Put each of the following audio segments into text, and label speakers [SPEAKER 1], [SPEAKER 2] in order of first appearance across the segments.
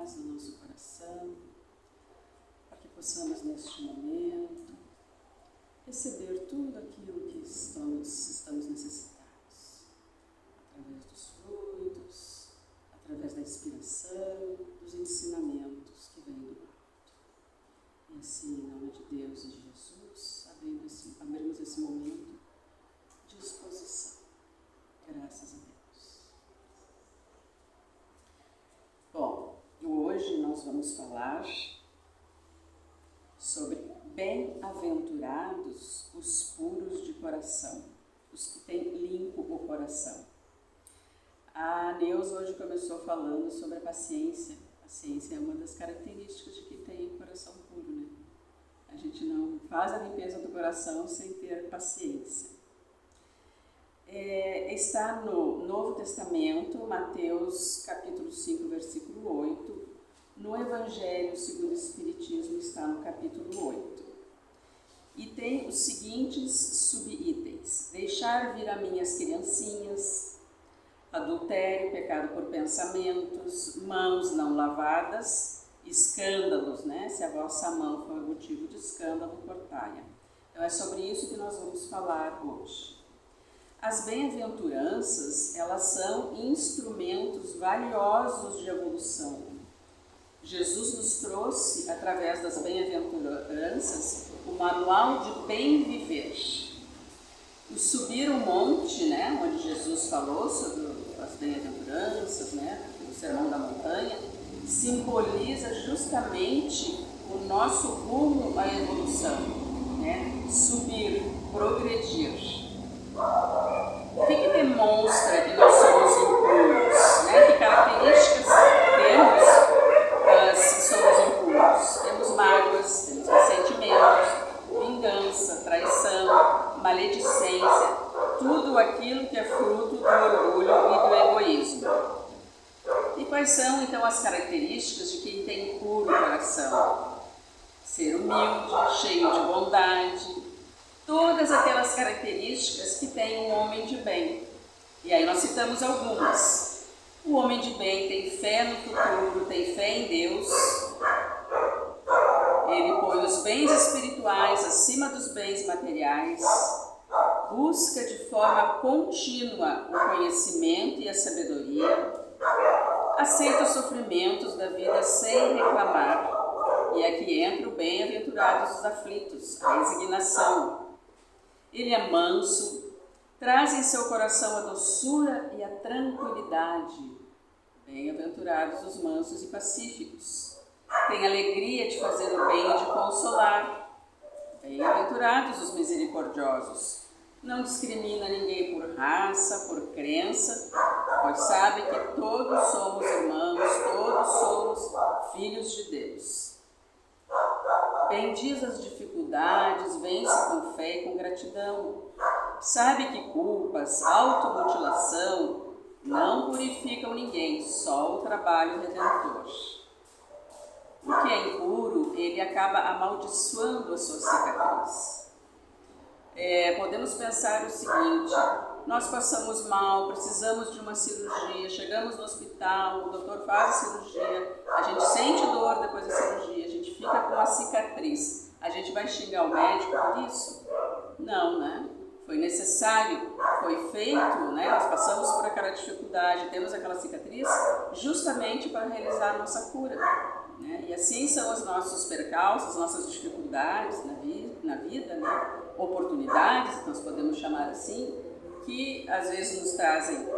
[SPEAKER 1] paz no nosso coração, para que possamos neste momento receber tudo aquilo que estamos necessitados, através dos frutos, através da inspiração, dos ensinamentos que vêm do alto. E assim, em nome de Deus e de Jesus, abrimos esse momento de exposição. Graças a Deus. Bom, hoje nós vamos falar sobre bem-aventurados os puros de coração, os que têm limpo o coração. A Neuza hoje começou falando sobre a paciência. A paciência é uma das características de quem tem o coração puro, né? A gente não faz a limpeza do coração sem ter paciência. Está no Novo Testamento, Mateus capítulo 5, versículo 8. No Evangelho segundo o Espiritismo está no capítulo 8. E tem os seguintes subitens: deixar vir a minhas criancinhas, adultério, pecado por pensamentos, mãos não lavadas, escândalos, né? Se a vossa mão for motivo de escândalo, cortai-a. Então é sobre isso que nós vamos falar hoje. As bem-aventuranças, elas são instrumentos valiosos de evolução. Jesus nos trouxe, através das bem-aventuranças, o manual de bem viver. O subir o monte, né, onde Jesus falou sobre as bem-aventuranças, né, o sermão da montanha, simboliza justamente o nosso rumo à evolução, né, subir, progredir. O que demonstra que nós somos impuros? Né? Que características temos se somos impuros? Temos mágoas, temos ressentimentos, vingança, traição, maledicência, tudo aquilo que é fruto do orgulho e do egoísmo. E quais são então as características de quem tem puro coração? Ser humilde, cheio de bondade, todas aquelas características que tem um homem de bem. E aí nós citamos algumas. O homem de bem tem fé no futuro, tem fé em Deus. Ele põe os bens espirituais acima dos bens materiais. Busca de forma contínua o conhecimento e a sabedoria. Aceita os sofrimentos da vida sem reclamar. E aqui entra o bem-aventurados os aflitos, a resignação. Ele é manso, traz em seu coração a doçura e a tranquilidade. Bem-aventurados os mansos e pacíficos. Tem alegria de fazer o bem e de consolar. Bem-aventurados os misericordiosos. Não discrimina ninguém por raça, por crença, pois sabe que todos somos irmãos, todos somos filhos de Deus. Bendiz as dificuldades, vence com fé e com gratidão. Sabe que culpas, automutilação não purificam ninguém, só o trabalho redentor. O que é impuro, ele acaba amaldiçoando a sua cicatriz. Podemos pensar o seguinte: nós passamos mal, precisamos de uma cirurgia, chegamos no hospital, o doutor faz a cirurgia, a gente sente dor depois da cirurgia, a gente fica com uma cicatriz. A gente vai xingar o médico por isso? Não, né? Foi necessário, foi feito, né? Nós passamos por aquela dificuldade, temos aquela cicatriz justamente para realizar a nossa cura, né? E assim são os nossos percalços, as nossas dificuldades na vida, né? Oportunidades, nós podemos chamar assim, que às vezes nos trazem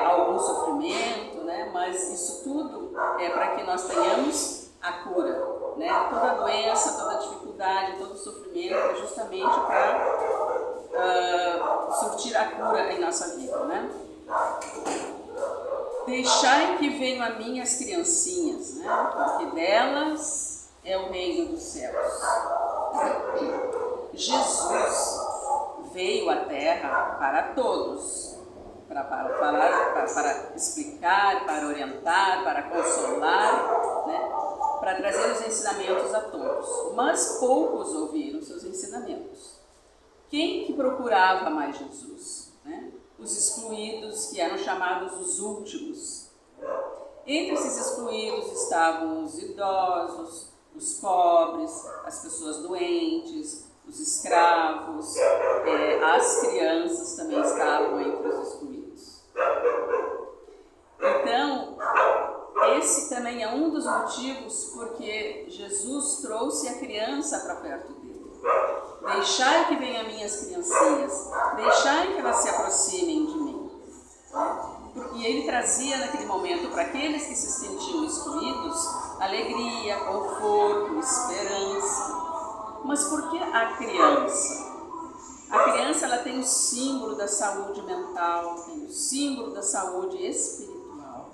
[SPEAKER 1] algum sofrimento, né? Mas isso tudo é para que nós tenhamos a cura, né? Toda doença, toda dificuldade, todo sofrimento é justamente para surtir a cura em nossa vida, né? Deixai que venham a mim as criancinhas, né? Porque delas é o reino dos céus. Jesus veio à Terra para todos, para falar, para explicar, para orientar, para consolar, né? Para trazer os ensinamentos a todos. Mas poucos ouviram seus ensinamentos. Quem que procurava mais Jesus? Né? Os excluídos, que eram chamados os últimos. Entre esses excluídos estavam os idosos, os pobres, as pessoas doentes, os escravos, as crianças também estavam entre os excluídos. Então, esse também é um dos motivos porque Jesus trouxe a criança para perto dele. Deixai que venham minhas criancinhas, deixai que elas se aproximem de mim. E ele trazia naquele momento para aqueles que se sentiam excluídos alegria, conforto, esperança. Mas por que a criança? A criança ela tem o símbolo da saúde mental, tem o símbolo da saúde espiritual.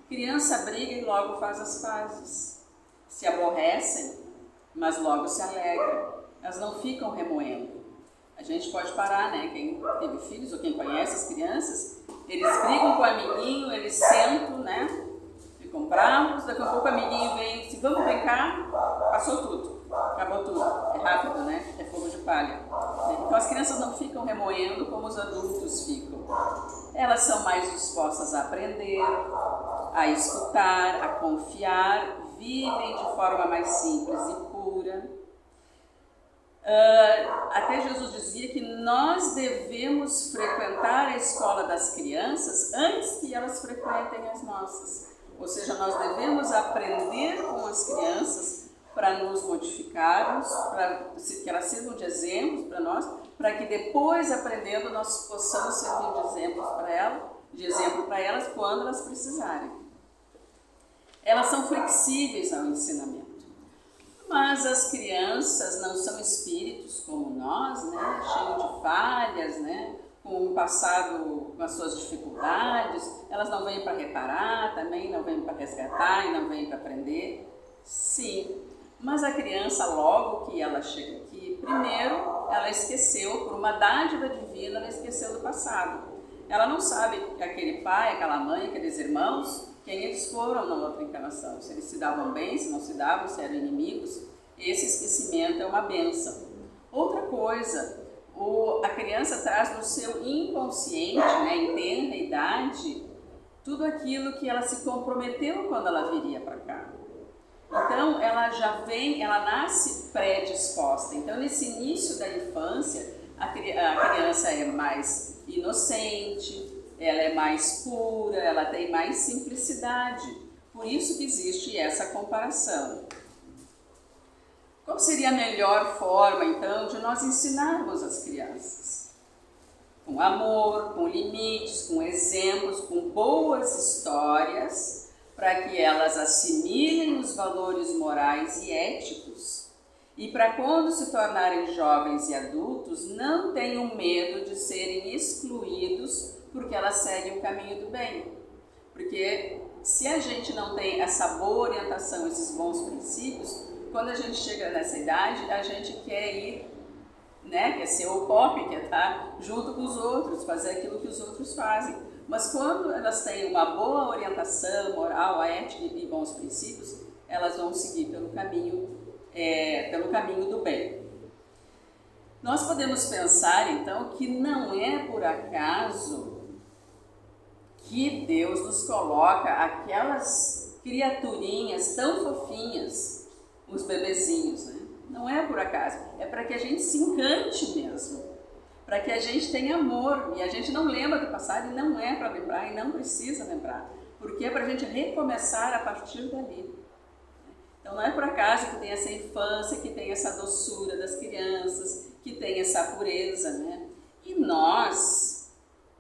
[SPEAKER 1] Criança briga e logo faz as pazes. Se aborrecem, mas logo se alegram. Elas não ficam remoendo. A gente pode parar, né? Quem teve filhos ou quem conhece as crianças, eles brigam com o amiguinho, eles sentam, né? Ficam bravos, daqui a pouco o amiguinho vem e diz, vamos brincar, passou tudo, acabou tudo. É rápido, né? É fogo de palha. Então as crianças não ficam remoendo como os adultos ficam. Elas são mais dispostas a aprender, a escutar, a confiar, vivem de forma mais simples e pura. Até Jesus dizia que nós devemos frequentar a escola das crianças antes que elas frequentem as nossas. Ou seja, nós devemos aprender com as crianças para nos modificarmos, para que elas sirvam de exemplos para nós, para que depois, aprendendo, nós possamos servir de exemplo para elas quando elas precisarem. Elas são flexíveis ao ensinamento. Mas as crianças não são espíritos como nós, né? Cheios de falhas, né? Com um passado com as suas dificuldades. Elas não vêm para reparar, também não vêm para resgatar e não vêm para aprender. Sim, mas a criança, logo que ela chega aqui, primeiro ela esqueceu, por uma dádiva divina, ela esqueceu do passado. Ela não sabe que aquele pai, aquela mãe, aqueles irmãos, quem eles foram na outra encarnação, se eles se davam bem, se não se davam, se eram inimigos. Esse esquecimento é uma bênção. Outra coisa, a criança traz no seu inconsciente, né, em tenra idade, tudo aquilo que ela se comprometeu quando ela viria para cá. Então, ela já vem, ela nasce predisposta. Então, nesse início da infância, a criança é mais inocente, ela é mais pura, ela tem mais simplicidade. Por isso que existe essa comparação. Qual seria a melhor forma, então, de nós ensinarmos as crianças? Com amor, com limites, com exemplos, com boas histórias, para que elas assimilem os valores morais e éticos. E para quando se tornarem jovens e adultos, não tenham medo de serem excluídos porque elas seguem o caminho do bem. Porque se a gente não tem essa boa orientação, esses bons princípios, quando a gente chega nessa idade, a gente quer ir, né, quer ser o pop, quer estar junto com os outros, fazer aquilo que os outros fazem. Mas quando elas têm uma boa orientação moral, ética e bons princípios, elas vão seguir pelo caminho do bem. Nós podemos pensar, então, que não é por acaso que Deus nos coloca aquelas criaturinhas tão fofinhas, os bebezinhos, né? Não é por acaso, é para que a gente se encante mesmo, para que a gente tenha amor, e a gente não lembra do passado, e não é para lembrar, e não precisa lembrar, porque é para a gente recomeçar a partir dali. Então não é por acaso que tem essa infância, que tem essa doçura das crianças, que tem essa pureza, né? E nós,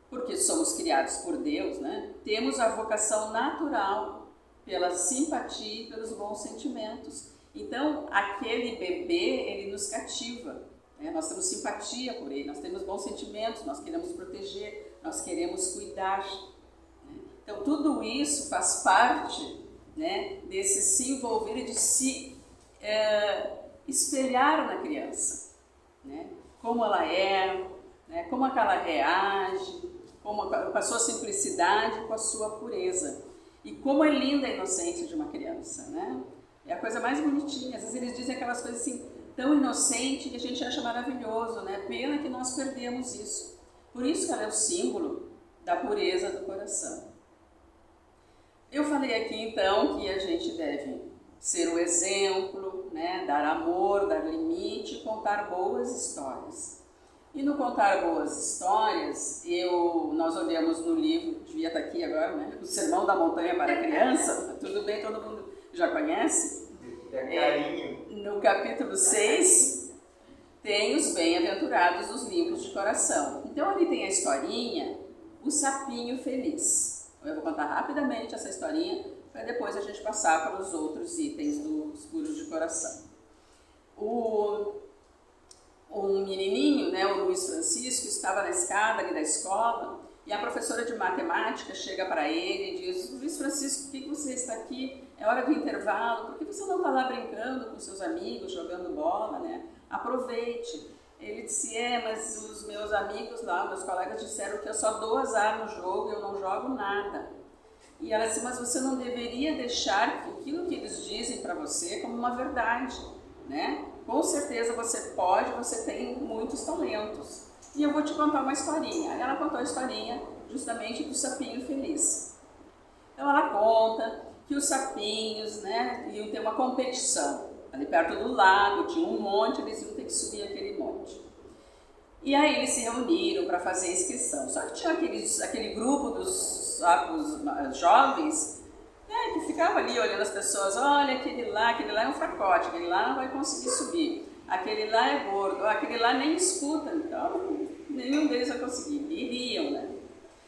[SPEAKER 1] porque somos criados por Deus, né, temos a vocação natural pela simpatia e pelos bons sentimentos. Então, aquele bebê, ele nos cativa, né? Nós temos simpatia por ele, nós temos bons sentimentos, nós queremos proteger, nós queremos cuidar. Né? Então, tudo isso faz parte, né, desse se envolver e de se espelhar na criança. Né? Como ela é, né? Como é que ela reage, com a sua simplicidade, com a sua pureza. E como é linda a inocência de uma criança, né? É a coisa mais bonitinha. Às vezes eles dizem aquelas coisas assim, tão inocente, que a gente acha maravilhoso, né? Pena que nós perdemos isso. Por isso que ela é o símbolo da pureza do coração. Eu falei aqui então que a gente deve ser o exemplo, né? Dar amor, dar limite, contar boas histórias. E no contar boas histórias, nós olhamos no livro, devia estar aqui agora, né? O Sermão da Montanha para a Criança, tudo bem, todo mundo já conhece? No capítulo 6, tem os bem-aventurados, os limpos de coração. Então ali tem a historinha, o sapinho feliz. Eu vou contar rapidamente essa historinha, para depois a gente passar para os outros itens dos puros de coração. Um menininho, né, o Luiz Francisco, estava na escada ali da escola e a professora de matemática chega para ele e diz: Luiz Francisco, por que você está aqui? É hora do intervalo, por que você não está lá brincando com seus amigos, jogando bola, né? Aproveite. Ele disse: mas os meus amigos lá, meus colegas disseram que eu só dou azar no jogo, eu não jogo nada. E ela disse: mas você não deveria deixar aquilo que eles dizem para você como uma verdade, né? Com certeza você pode, você tem muitos talentos. E eu vou te contar uma historinha. Aí ela contou a historinha justamente do sapinho feliz. Então ela conta que os sapinhos, né, iam ter uma competição. Ali perto do lago tinha um monte, eles iam ter que subir aquele monte. E aí eles se reuniram para fazer a inscrição. Só que tinha aquele grupo dos jovens, né, que ficava ali olhando as pessoas: olha, aquele lá é um fracote, aquele lá não vai conseguir subir, aquele lá é gordo, aquele lá nem escuta, então nenhum deles vai conseguir. Iriam, né?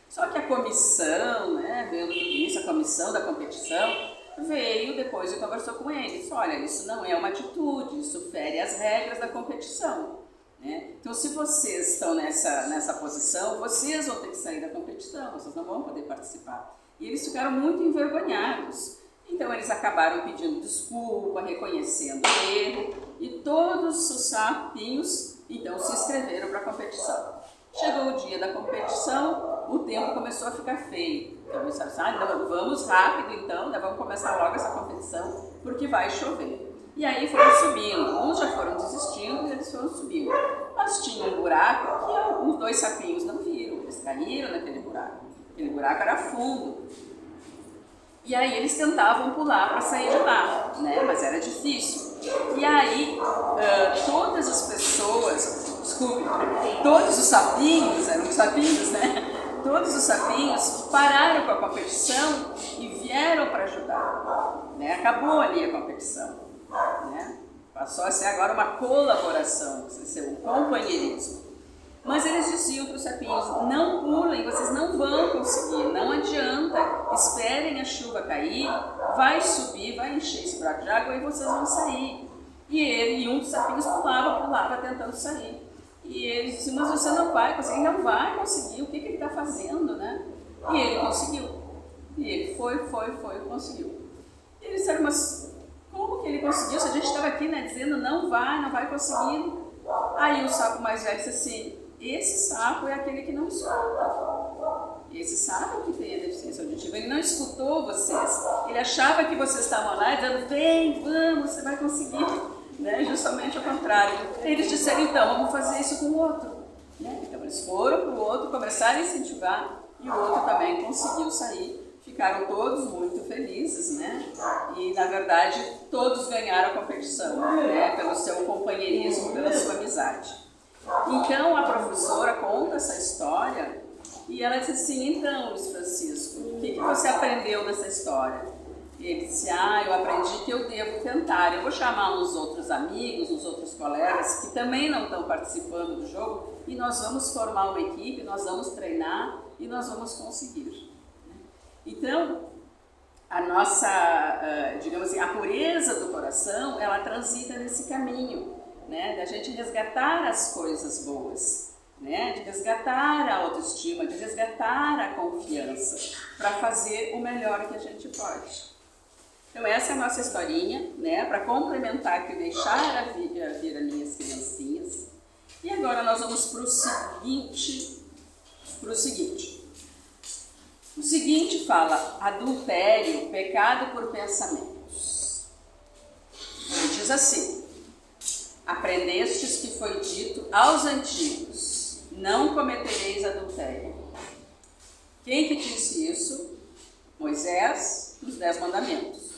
[SPEAKER 1] Só que a comissão, né, vendo tudo isso, a comissão da competição, veio depois e conversou com eles: olha, isso não é uma atitude, isso fere as regras da competição, né? Então, se vocês estão nessa posição, vocês vão ter que sair da competição, vocês não vão poder participar. E eles ficaram muito envergonhados. Então, eles acabaram pedindo desculpa, reconhecendo o erro, e todos os sapinhos, então, se inscreveram para a competição. Chegou o dia da competição, o tempo começou a ficar feio. Então, eles disseram: vamos rápido então, vamos começar logo essa competição, porque vai chover. E aí foram subindo, uns já foram desistindo e eles foram subindo. Mas tinha um buraco que os dois sapinhos não viram, eles caíram naquele buraco. Aquele buraco era fundo. E aí eles tentavam pular para sair de lá, né? Mas era difícil. E aí todas as pessoas, todos os sapinhos, eram os sapinhos, né? Todos os sapinhos pararam com a competição e vieram para ajudar, né? Acabou ali a competição, né? Passou a ser agora uma colaboração, a ser um companheirismo. Mas eles diziam para os sapinhos: não pulem, vocês não vão conseguir, não adianta, esperem a chuva cair, vai subir, vai encher esse buraco de água e vocês vão sair. E um dos sapinhos pulava tentando sair. E eles diziam: mas você não vai conseguir, o que ele está fazendo, né? E ele conseguiu. E ele foi, conseguiu. E eles disseram: mas como que ele conseguiu? Se a gente estava aqui, né, dizendo não vai conseguir. Aí o sapo mais velho disse assim: esse sapo é aquele que não escuta. Esse sapo que tem a deficiência auditiva, ele não escutou vocês. Ele achava que vocês estavam lá dizendo: vem, vamos, você vai conseguir. Né? Justamente ao contrário. Eles disseram: então, vamos fazer isso com o outro. Né? Então eles foram para o outro, começaram a incentivar, e o outro também conseguiu sair. Ficaram todos muito felizes, né? E na verdade todos ganharam a competição, né? Pelo seu companheirismo, pela sua amizade. Então a professora conta essa história e ela diz assim: então, Luiz Francisco, o que você aprendeu dessa história? Ele disse: eu aprendi que eu devo tentar. Eu vou chamar uns outros amigos, uns outros colegas que também não estão participando do jogo, e nós vamos formar uma equipe, nós vamos treinar e nós vamos conseguir. Então, a nossa, digamos assim, a pureza do coração, ela transita nesse caminho, né, da gente resgatar as coisas boas, né, de resgatar a autoestima, de resgatar a confiança, para fazer o melhor que a gente pode. Então essa é a nossa historinha, né, para complementar que deixar vir as minhas criancinhas. E agora nós vamos para o seguinte. O seguinte fala: adultério, pecado por pensamentos. Ele diz assim: aprendestes que foi dito aos antigos: não cometereis adultério. Quem que disse isso? Moisés, dos 10 mandamentos.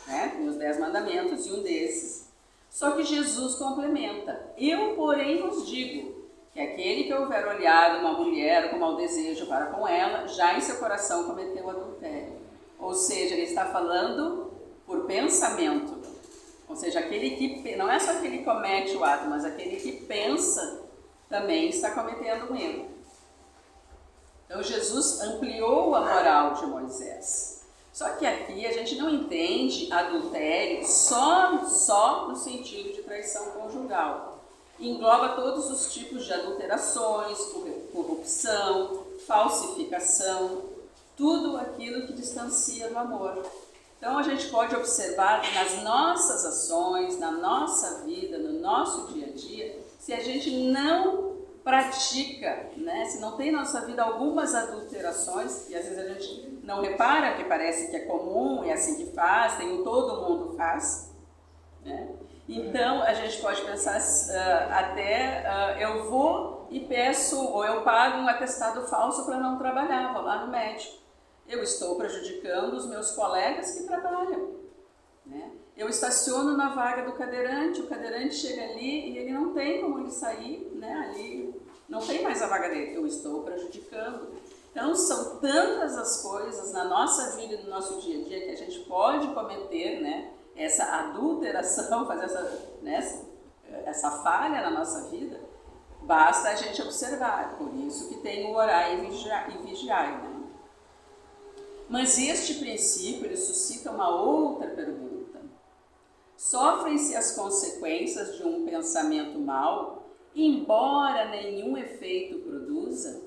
[SPEAKER 1] Né? Tem os 10 mandamentos e um desses. Só que Jesus complementa. Eu, porém, vos digo que aquele que houver olhado uma mulher com mau desejo para com ela, já em seu coração cometeu adultério. Ou seja, ele está falando por pensamento. Ou seja, aquele que não é só aquele que comete o ato, mas aquele que pensa também está cometendo um erro. Então Jesus ampliou a moral de Moisés. Só que aqui a gente não entende adultério só no sentido de traição conjugal. Engloba todos os tipos de adulterações, corrupção, falsificação, tudo aquilo que distancia do amor. Então a gente pode observar nas nossas ações, na nossa vida, no nosso dia a dia, se a gente não pratica, né? Se não tem na nossa vida algumas adulterações, e às vezes a gente não repara, que parece que é comum, é assim que faz, todo mundo faz, né? Então a gente pode pensar eu vou e peço, ou eu pago um atestado falso para não trabalhar, vou lá no médico. Eu estou prejudicando os meus colegas que trabalham, né? Eu estaciono na vaga do cadeirante, o cadeirante chega ali e ele não tem como ele sair, né? Ali não tem mais a vaga dele, eu estou prejudicando. Então são tantas as coisas na nossa vida e no nosso dia a dia que a gente pode cometer, né? Essa adulteração, fazer essa falha na nossa vida, basta a gente observar. Por isso que tem o orar e vigiar, né? Mas este princípio ele suscita uma outra pergunta. Sofrem-se as consequências de um pensamento mau, embora nenhum efeito produza?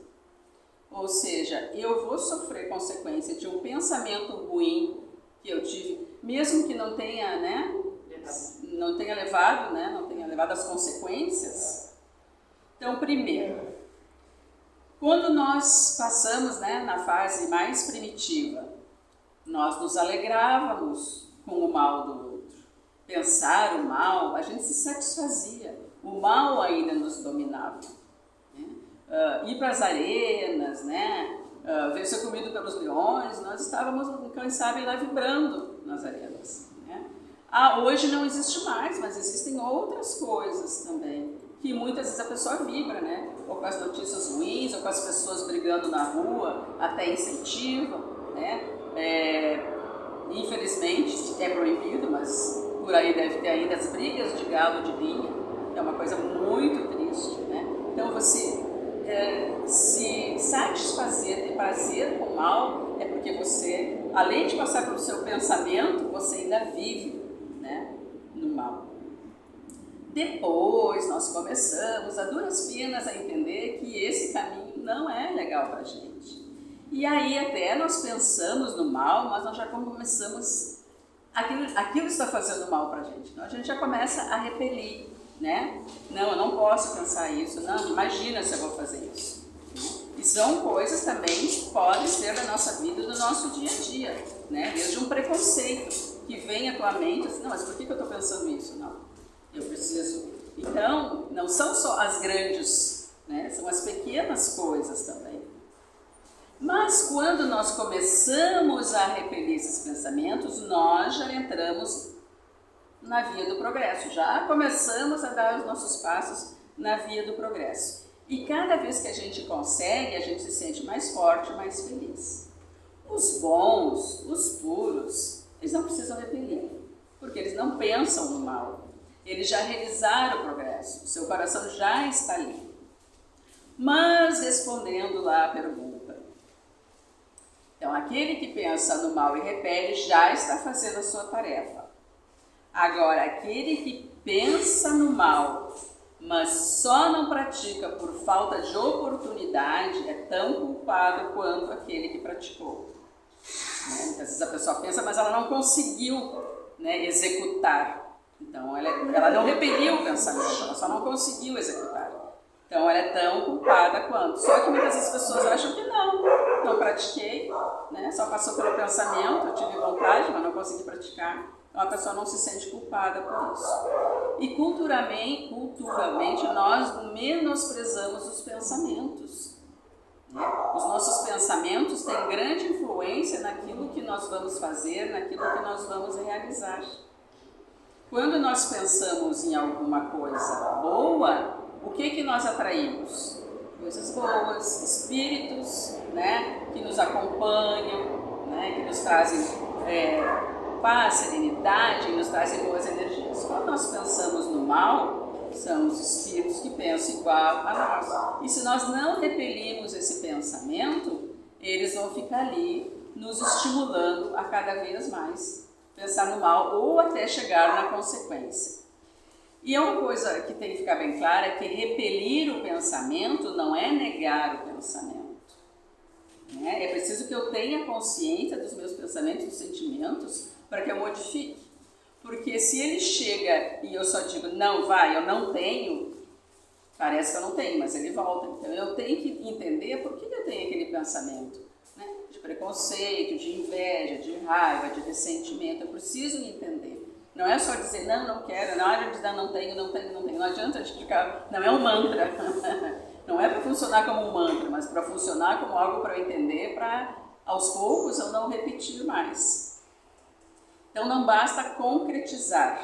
[SPEAKER 1] Ou seja, eu vou sofrer consequência de um pensamento ruim que eu tive, mesmo que não tenha levado as consequências? Então, primeiro, quando nós passamos, né, na fase mais primitiva, nós nos alegrávamos com o mal do outro. Pensar o mal, a gente se satisfazia. O mal ainda nos dominava. Né? Ir para as arenas, né? Ver ser comido pelos leões, nós estávamos, quem sabe, lá vibrando nas arenas. Né? Hoje não existe mais, mas existem outras coisas também, que muitas vezes a pessoa vibra, né? Ou com as notícias ruins, ou com as pessoas brigando na rua, até incentiva, né? Infelizmente é proibido, mas por aí deve ter ainda as brigas de galo de linha, é uma coisa muito triste, né? Então você se satisfazer, ter prazer com o mal, é porque você, além de passar pelo seu pensamento, você ainda vive, né, no mal. Depois nós começamos a duras penas a entender que esse caminho não é legal para a gente. E aí até nós pensamos no mal, mas nós já começamos, aquilo está fazendo mal para a gente. Então a gente já começa a repelir, né? Não, eu não posso pensar isso, não, imagina se eu vou fazer isso. E são coisas também que podem ser da nossa vida, do nosso dia a dia, né? Desde um preconceito que vem à tua mente, assim, não, mas por que eu estou pensando isso? Não, eu preciso. Então, não são só as grandes, né? São as pequenas coisas também. Mas quando nós começamos a repelir esses pensamentos, nós já entramos na via do progresso, já começamos a dar os nossos passos na via do progresso. E cada vez que a gente consegue, a gente se sente mais forte, mais feliz. Os bons, os puros, eles não precisam repelir, porque eles não pensam no mal. Eles já realizaram o progresso, o seu coração já está limpo. Mas, respondendo lá a pergunta, então aquele que pensa no mal e repele já está fazendo a sua tarefa. Agora, aquele que pensa no mal, mas só não pratica por falta de oportunidade, é tão culpado quanto aquele que praticou. Né? Às vezes a pessoa pensa, mas ela não conseguiu, né, executar. Então, ela não repeliu o pensamento, ela só não conseguiu executar. Então, ela é tão culpada quanto. Só que muitas vezes as pessoas acham que não pratiquei, né? Só passou pelo pensamento, eu tive vontade, mas não consegui praticar. Então, a pessoa não se sente culpada por isso. E culturalmente nós menosprezamos os pensamentos. né? Os nossos pensamentos têm grande influência naquilo que nós vamos fazer, naquilo que nós vamos realizar. Quando nós pensamos em alguma coisa boa, o que nós atraímos? Coisas boas, espíritos, né, que nos acompanham, né, que nos trazem paz, serenidade, nos trazem boas energias. Quando nós pensamos no mal, são os espíritos que pensam igual a nós. E se nós não repelimos esse pensamento, eles vão ficar ali nos estimulando a cada vez mais pensar no mal ou até chegar na consequência. E uma coisa que tem que ficar bem clara é que repelir o pensamento não é negar o pensamento. Né? É preciso que eu tenha consciência dos meus pensamentos e sentimentos para que eu modifique. Porque se ele chega e eu só digo, não, vai, eu não tenho, parece que eu não tenho, mas ele volta. Então eu tenho que entender por que eu tenho aquele pensamento, né? De preconceito, de inveja, de raiva, de ressentimento. Eu preciso entender. Não é só dizer, não quero, na hora de dizer não tenho. Não adianta a gente ficar, não é um mantra. Não é para funcionar como um mantra, mas para funcionar como algo para eu entender, para aos poucos eu não repetir mais. Então não basta concretizar.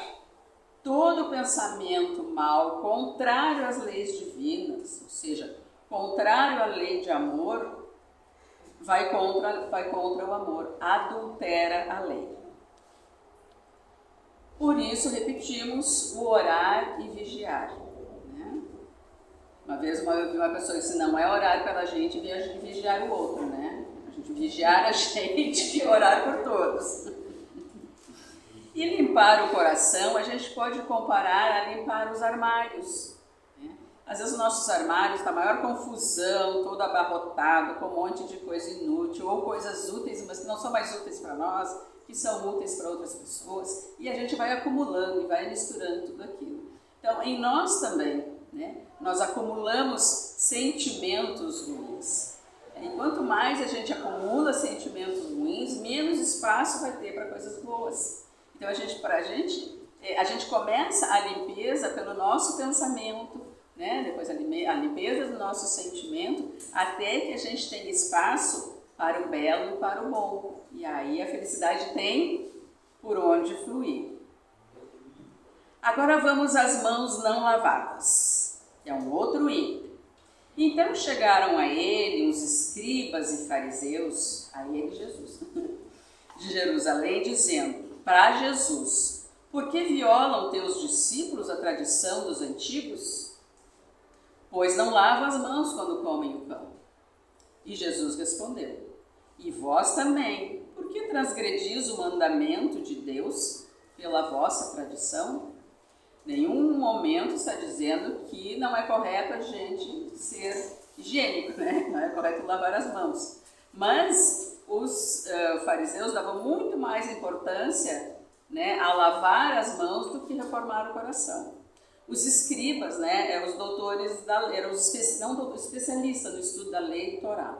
[SPEAKER 1] Todo pensamento mal, contrário às leis divinas, ou seja, contrário à lei de amor, vai contra o amor, adultera a lei. Por isso repetimos o orar e vigiar. Né? Uma vez eu vi uma pessoa que disse, não é orar pela gente e vigiar o outro, né? A gente vigiar a gente e orar por todos. E limpar o coração, a gente pode comparar a limpar os armários. Né? Às vezes os nossos armários estão maior confusão, todo abarrotado, com um monte de coisa inútil, ou coisas úteis, mas que não são mais úteis para nós, que são úteis para outras pessoas, e a gente vai acumulando e vai misturando tudo aquilo. Então, em nós também, né, nós acumulamos sentimentos ruins. E quanto mais a gente acumula sentimentos ruins, menos espaço vai ter para coisas boas. Então, a gente começa a limpeza pelo nosso pensamento, né? Depois a limpeza do nosso sentimento, até que a gente tenha espaço para o belo e para o bom. E aí a felicidade tem por onde fluir. Agora vamos às mãos não lavadas, que é um outro item. Então chegaram a ele os escribas e fariseus, a ele Jesus, de Jerusalém, dizendo para Jesus, por que violam teus discípulos a tradição dos antigos? Pois não lavam as mãos quando comem o pão. E Jesus respondeu, e vós também, por que transgredis o mandamento de Deus pela vossa tradição? Nenhum momento está dizendo que não é correto a gente ser higiênico, né? Não é correto lavar as mãos. Mas os fariseus davam muito mais importância, né, a lavar as mãos do que reformar o coração. Os escribas, né, os doutores da lei, eram os especialistas no estudo da lei e Torá.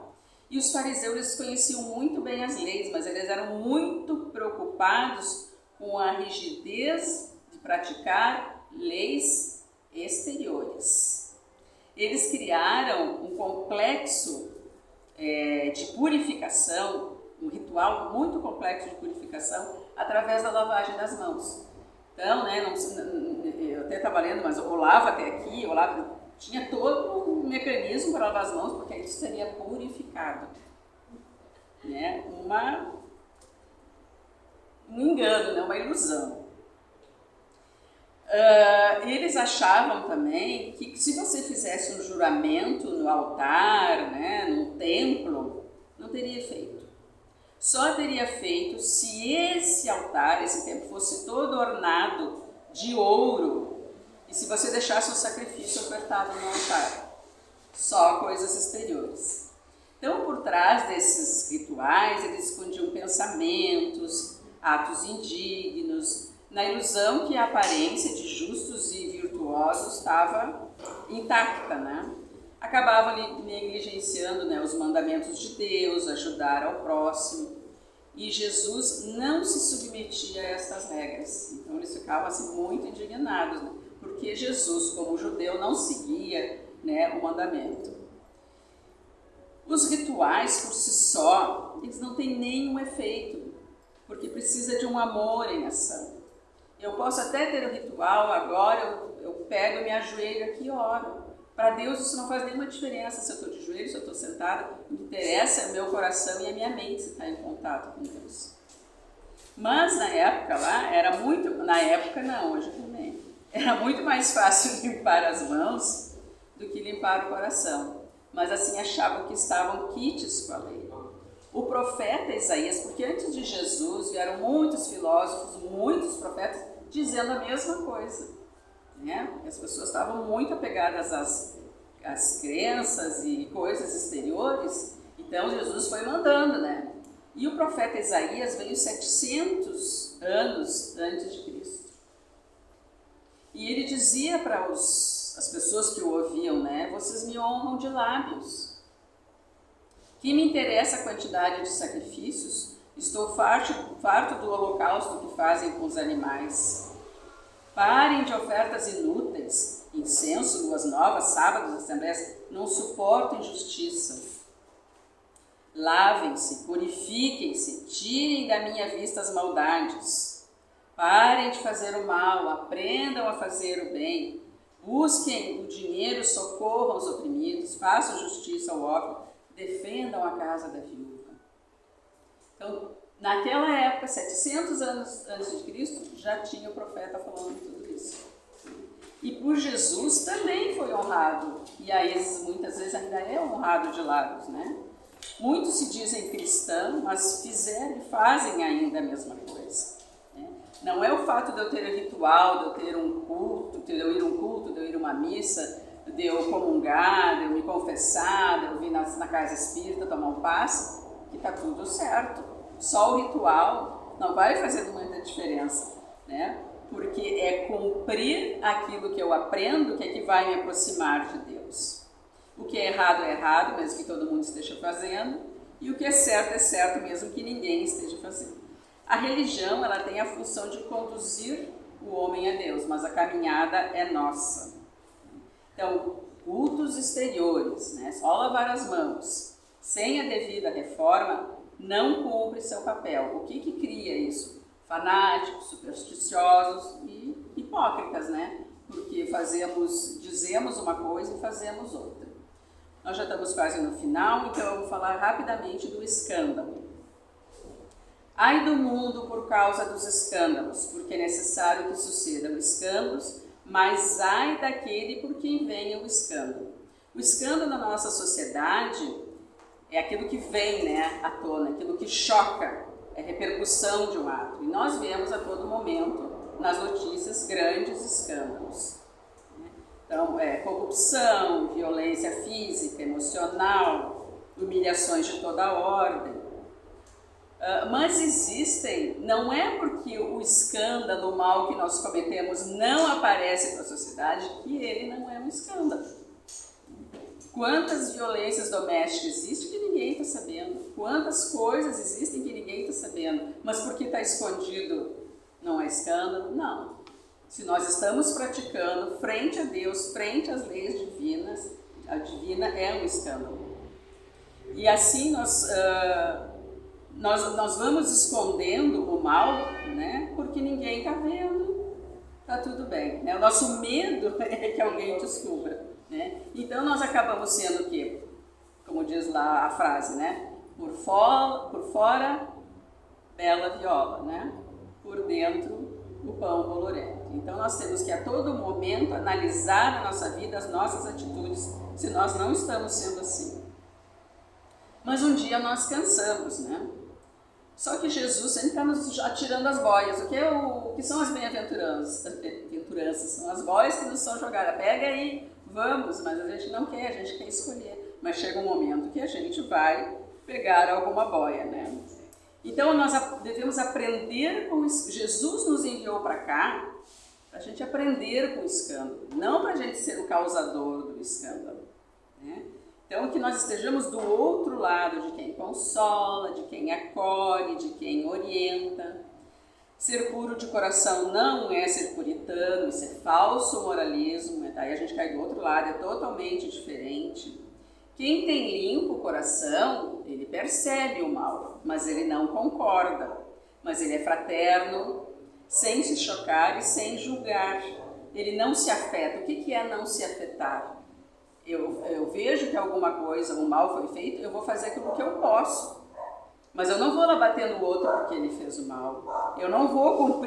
[SPEAKER 1] E os fariseus eles conheciam muito bem as leis, mas eles eram muito preocupados com a rigidez de praticar leis exteriores. Eles criaram um complexo de purificação, um ritual muito complexo de purificação através da lavagem das mãos. Então, né, eu até estava lendo, mas o Olavo até aqui, o Olavo tinha todo um mecanismo para lavar as mãos, porque isso seria purificado. Né? Um engano, né? Uma ilusão. Eles achavam também que se você fizesse um juramento no altar, né, num templo, não teria efeito. Só teria efeito se esse altar, esse templo, fosse todo ornado de ouro e se você deixasse um sacrifício ofertado no altar. Só coisas exteriores. Então, por trás desses rituais, eles escondiam pensamentos, atos indignos, na ilusão que a aparência de justos e virtuosos estava intacta, né? Acabavam negligenciando, né, os mandamentos de Deus, ajudar ao próximo. E Jesus não se submetia a estas regras. Então eles ficavam assim, muito indignados, né? Porque Jesus, como judeu, não seguia, né, o mandamento. Os rituais por si só, eles não têm nenhum efeito, porque precisa de um amor em ação. Eu posso até ter o ritual, agora eu pego e me ajoelho aqui e oro. Para Deus isso não faz nenhuma diferença se eu estou de joelho, se eu estou sentada. O que interessa é o meu coração e a minha mente se está em contato com Deus. Mas na época lá, era muito... Na época não, hoje também. Era muito mais fácil limpar as mãos do que limpar o coração. Mas assim achavam que estavam quites com a lei. O profeta Isaías, porque antes de Jesus vieram muitos filósofos, muitos profetas, dizendo a mesma coisa. Né? As pessoas estavam muito apegadas às crenças e coisas exteriores, então Jesus foi mandando, né? E o profeta Isaías veio 700 anos antes de Cristo. E ele dizia para as pessoas que o ouviam, né? Vocês me honram de lábios. Que me interessa a quantidade de sacrifícios? Estou farto do holocausto que fazem com os animais. Parem de ofertas inúteis, incenso, luas novas, sábados, assembleias, não suporto injustiça. Lavem-se, purifiquem-se, tirem da minha vista as maldades. Parem de fazer o mal, aprendam a fazer o bem. Busquem o dinheiro, socorram os oprimidos, façam justiça ao órfão, defendam a casa da viúva. Então, naquela época, 700 anos antes de Cristo, já tinha o profeta falando tudo isso. E por Jesus também foi honrado, e a esses muitas vezes ainda é honrado de lábios, né? Muitos se dizem cristãos, mas fizeram e fazem ainda a mesma coisa. Né? Não é o fato de eu ter um ritual, de eu ter um culto, de eu ir a um culto, de eu ir a uma missa, de eu comungar, de eu me confessar, de eu vir na casa espírita tomar um passe, que está tudo certo. Só o ritual não vai fazer muita diferença, né? Porque é cumprir aquilo que eu aprendo que é que vai me aproximar de Deus. O que é errado, mesmo que todo mundo esteja fazendo, e o que é certo, mesmo que ninguém esteja fazendo. A religião, ela tem a função de conduzir o homem a Deus, mas a caminhada é nossa. Então, cultos exteriores, né? Só lavar as mãos, sem a devida reforma, não cumpre seu papel. O que cria isso? Fanáticos, supersticiosos e hipócritas, né? Porque dizemos uma coisa e fazemos outra. Nós já estamos quase no final, então eu vou falar rapidamente do escândalo. Ai do mundo por causa dos escândalos, porque é necessário que sucedam escândalos, mas ai daquele por quem venha o escândalo. O escândalo na nossa sociedade é aquilo que vem, né, à tona, aquilo que choca, é repercussão de um ato. E nós vemos a todo momento nas notícias grandes escândalos. Então, corrupção, violência física, emocional, humilhações de toda ordem. Mas existem, não é porque o escândalo, o mal que nós cometemos não aparece para a sociedade que ele não é um escândalo. Quantas violências domésticas existem que ninguém está sabendo? Quantas coisas existem que ninguém está sabendo? Mas porque está escondido não é escândalo? Não. Se nós estamos praticando frente a Deus, frente às leis divinas, a divina é um escândalo. E assim nós vamos escondendo o mal, né? Porque ninguém está vendo, está tudo bem. Né? O nosso medo é que alguém descubra. Né? Então nós acabamos sendo o quê? Como diz lá a frase, né? Por fora, bela viola, né? Por dentro, o pão bolorento. Então nós temos que a todo momento analisar na nossa vida as nossas atitudes, se nós não estamos sendo assim. Mas um dia nós cansamos, né? Só que Jesus sempre está nos atirando as boias. O que são as bem-aventuranças? São as boias que nos são jogadas. Pega aí, vamos, mas a gente não quer, a gente quer escolher. Mas chega um momento que a gente vai pegar alguma boia, né? Então nós devemos aprender com isso. Jesus nos enviou para cá para a gente aprender com o escândalo, não para a gente ser o causador do escândalo, né? Então que nós estejamos do outro lado de quem consola, de quem acolhe, de quem orienta. Ser puro de coração não é ser puritano, isso é falso moralismo, daí a gente cai do outro lado, é totalmente diferente. Quem tem limpo o coração, ele percebe o mal, mas ele não concorda. Mas ele é fraterno, sem se chocar e sem julgar. Ele não se afeta. O que é não se afetar? Eu vejo que alguma coisa, um mal foi feito, eu vou fazer aquilo que eu posso. Mas eu não vou lá bater no outro porque ele fez o mal. Eu não vou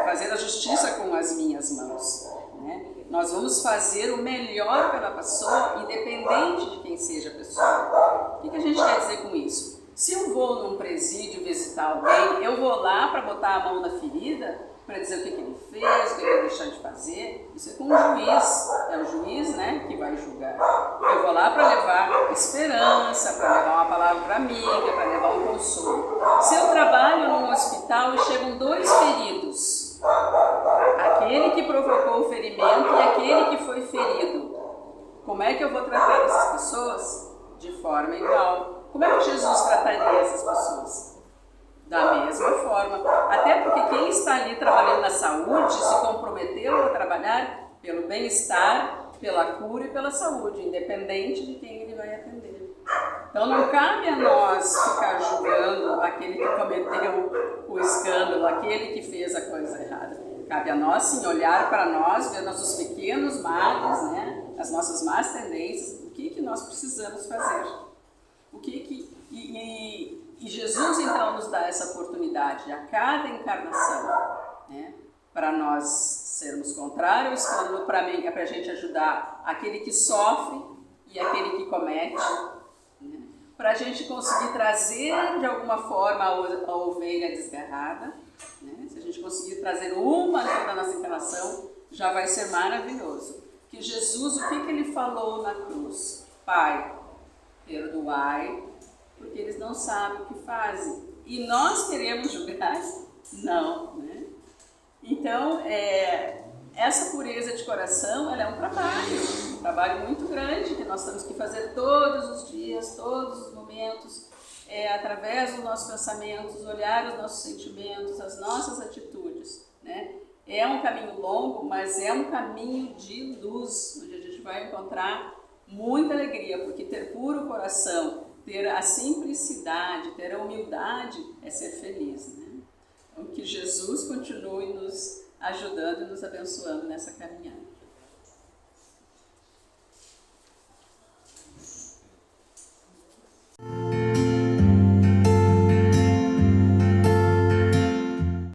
[SPEAKER 1] fazer a justiça com as minhas mãos. Né? Nós vamos fazer o melhor pela pessoa, independente de quem seja a pessoa. O que a gente quer dizer com isso? Se eu vou num presídio visitar alguém, eu vou lá para botar a mão na ferida, para dizer o que ele fez, o que ele deixou de fazer. Isso é com o juiz, é o juiz, né, que vai julgar. Eu vou lá para levar esperança, para levar uma palavra amiga, para levar um consolo. Se eu trabalho num hospital e chegam 2 feridos, aquele que provocou o ferimento e aquele que foi ferido, como é que eu vou tratar essas pessoas? De forma igual. Como é que Jesus trataria essas pessoas? Da mesma forma. Até porque quem está ali trabalhando na saúde se comprometeu a trabalhar pelo bem-estar, pela cura e pela saúde, independente de quem ele vai atender. Então não cabe a nós ficar julgando aquele que cometeu o escândalo, aquele que fez a coisa errada. Cabe a nós sim olhar para nós, ver nossos pequenos males, né? As nossas más tendências, o que nós precisamos fazer. E Jesus então nos dá essa oportunidade a cada encarnação, né? Para nós sermos contrários ao escândalo, para a gente ajudar aquele que sofre e aquele que comete, né? Para a gente conseguir trazer de alguma forma a ovelha desgarrada, né? Se a gente conseguir trazer uma da nossa encarnação, já vai ser maravilhoso. Que Jesus, o que ele falou na cruz? Pai, perdoai, porque eles não sabem o que fazem. E nós queremos julgar? Não, né? Então, essa pureza de coração, ela é um trabalho muito grande, que nós temos que fazer todos os dias, todos os momentos, através dos nossos pensamentos, olhar os nossos sentimentos, as nossas atitudes, né? É um caminho longo, mas é um caminho de luz, onde a gente vai encontrar muita alegria, porque ter puro coração, ter a simplicidade, ter a humildade é ser feliz, né? Então, que Jesus continue nos ajudando e nos abençoando nessa caminhada.